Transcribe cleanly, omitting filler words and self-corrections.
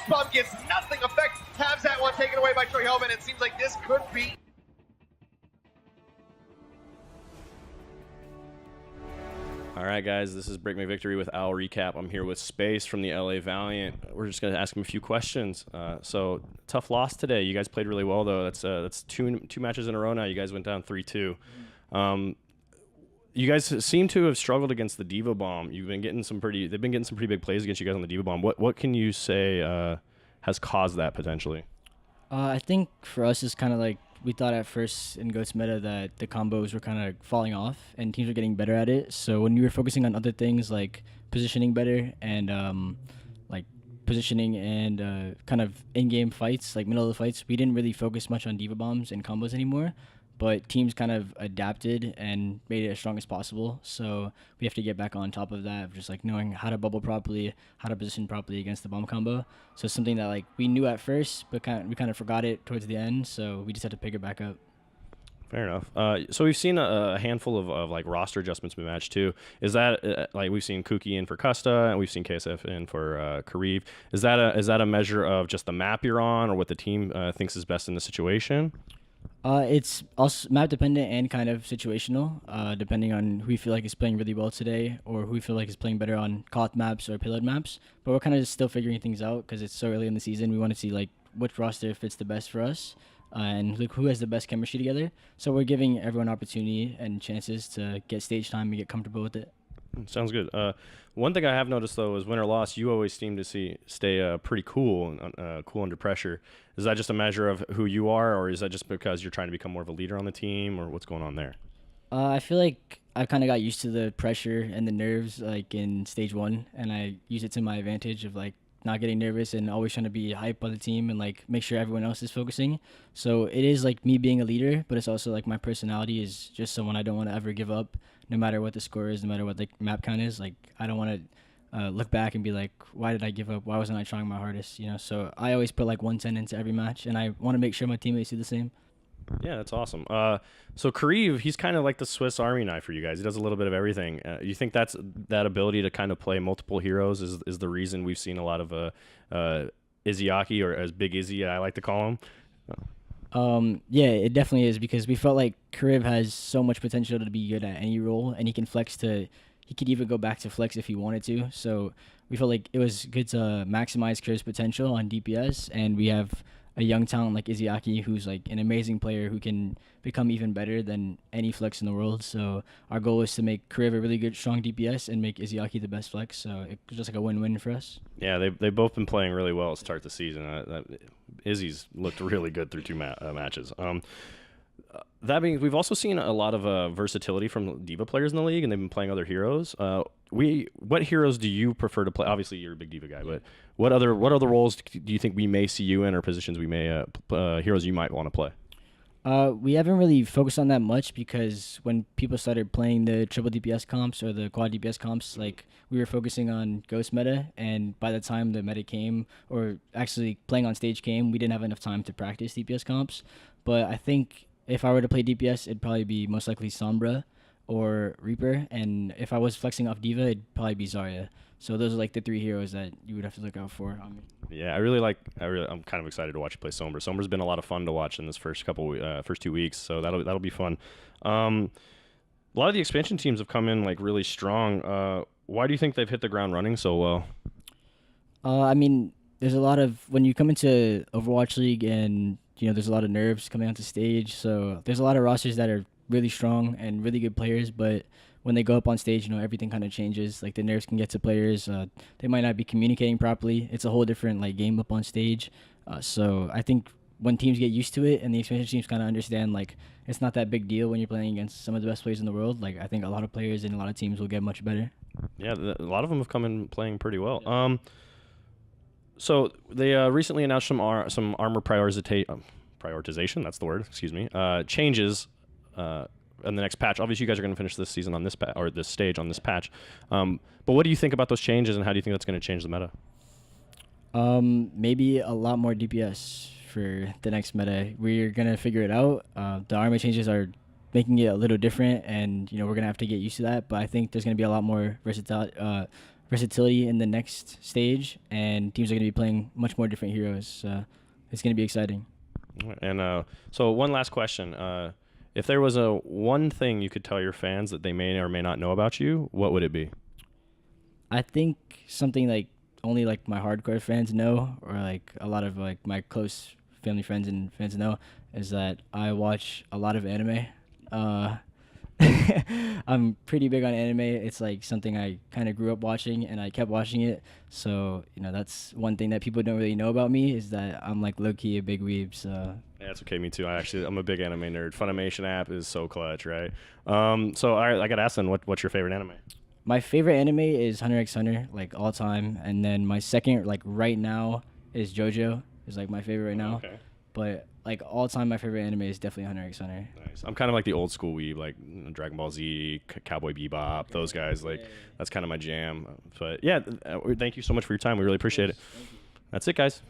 bomb gets nothing effect. Has that one taken away by Troy Hellman. It seems like this could be. All right, guys, this is Break My Victory with Al Recap. I'm here with Space from the LA Valiant. We're just going to ask him a few questions. So, tough loss today. You guys played really well, though. That's two matches in a row now. You guys went down 3-2. You guys seem to have struggled against the Diva Bomb. They've been getting some pretty big plays against you guys on the Diva Bomb. What can you say has caused that potentially? I think for us, it's kind of like we thought at first in Goats meta that the combos were kind of falling off and teams were getting better at it. So when we were focusing on other things like positioning better and kind of in-game fights, like middle of the fights, we didn't really focus much on Diva Bombs and combos anymore. But teams kind of adapted and made it as strong as possible. So we have to get back on top of that, of just like knowing how to bubble properly, how to position properly against the bomb combo. So it's something that like we knew at first, but we kind of forgot it towards the end. So we just had to pick it back up. Fair enough. So we've seen a handful of like roster adjustments mid-match too. Is that like we've seen Kuki in for Custa and we've seen KSF in for Kariv. Is that a measure of just the map you're on or what the team thinks is best in the situation? It's also map dependent and kind of situational, depending on who we feel like is playing really well today or who we feel like is playing better on Koth maps or payload maps. But we're kind of still figuring things out because it's so early in the season. We want to see like which roster fits the best for us and like, who has the best chemistry together. So we're giving everyone opportunity and chances to get stage time and get comfortable with it. Sounds good. One thing I have noticed though is win or loss, you always seem to stay pretty cool under pressure. Is that just a measure of who you are, or is that just because you're trying to become more of a leader on the team, or what's going on there? I feel like I kind of got used to the pressure and the nerves like in stage 1, and I use it to my advantage of like not getting nervous and always trying to be hype on the team and like make sure everyone else is focusing. So it is like me being a leader, but it's also like my personality is just someone I don't want to ever give up, no matter what the score is, no matter what the map count is. Like I don't want to look back and be like, why did I give up? Why wasn't I trying my hardest? You know. So I always put like 110 into every match, and I want to make sure my teammates do the same. Yeah, that's awesome. So Kariv, he's kind of like the Swiss Army knife for you guys. He does a little bit of everything. You think that ability to kind of play multiple heroes is the reason we've seen a lot of Izzyaki, or as Big Izzy, I like to call him? Yeah, it definitely is, because we felt like Kariv has so much potential to be good at any role, and he could even go back to flex if he wanted to. So we felt like it was good to maximize Kariv's potential on DPS, and we have a young talent like Izzyaki, who's like an amazing player who can become even better than any flex in the world. So our goal is to make Kariv a really good, strong DPS and make Izzyaki the best flex. So it was just like a win-win for us. Yeah, they've both been playing really well to start the season. Izzy's looked really good through two matches. That being, we've also seen a lot of versatility from Diva players in the league, and they've been playing other heroes. What heroes do you prefer to play? Obviously, you're a big Diva guy, but what other roles do you think we may see you in, or positions we may heroes you might want to play? We haven't really focused on that much, because when people started playing the triple DPS comps or the quad DPS comps, like we were focusing on Ghost meta, and by the time the meta came, or actually playing on stage came, we didn't have enough time to practice DPS comps. But I think if I were to play DPS, it'd probably be most likely Sombra or Reaper, and if I was flexing off Diva, it'd probably be Zarya. So those are like the 3 heroes that you would have to look out for. Yeah, I'm kind of excited to watch you play Sombra. Sombra's been a lot of fun to watch in this first 2 weeks, so that'll be fun. A lot of the expansion teams have come in like really strong. Why do you think they've hit the ground running so well? I mean, there's a lot of, when you come into Overwatch League, and there's a lot of nerves coming onto stage, so there's a lot of rosters that are really strong and really good players, but when they go up on stage, everything kind of changes. Like the nerves can get to players. They might not be communicating properly. It's a whole different like game up on stage. So I think when teams get used to it, and the expansion teams kind of understand like it's not that big deal when you're playing against some of the best players in the world, like I think a lot of players and a lot of teams will get much better. Yeah, a lot of them have come in playing pretty well. Yeah. So they recently announced some armor prioritization. That's the word. Excuse me. Changes in the next patch. Obviously, you guys are going to finish this season on this this stage on this patch. But what do you think about those changes, and how do you think that's going to change the meta? Maybe a lot more DPS for the next meta. We're going to figure it out. The armor changes are making it a little different, and we're going to have to get used to that. But I think there's going to be a lot more versatility in the next stage, and teams are going to be playing much more different heroes. So it's going to be exciting. And so one last question. If there was a one thing you could tell your fans that they may or may not know about you, what would it be? I think something like only like my hardcore fans know, or like a lot of like my close family friends and fans know, is that I watch a lot of anime. I'm pretty big on anime. It's like something I kind of grew up watching, and I kept watching it. So that's one thing that people don't really know about me, is that I'm like low key a big weeb. So yeah, that's okay. Me too. I'm a big anime nerd. Funimation app is so clutch, right? So all right, I got to ask then, what's your favorite anime? my favorite anime is Hunter x Hunter, like all time, and then my second, like right now, is JoJo. Is like my favorite right now. Okay. But like all time, my favorite anime is definitely Hunter x Hunter. Nice. I'm kind of like the old school weeb, like Dragon Ball Z, Cowboy Bebop, those guys. Like that's kind of my jam. But yeah, thank you so much for your time. We really appreciate it. That's it, guys.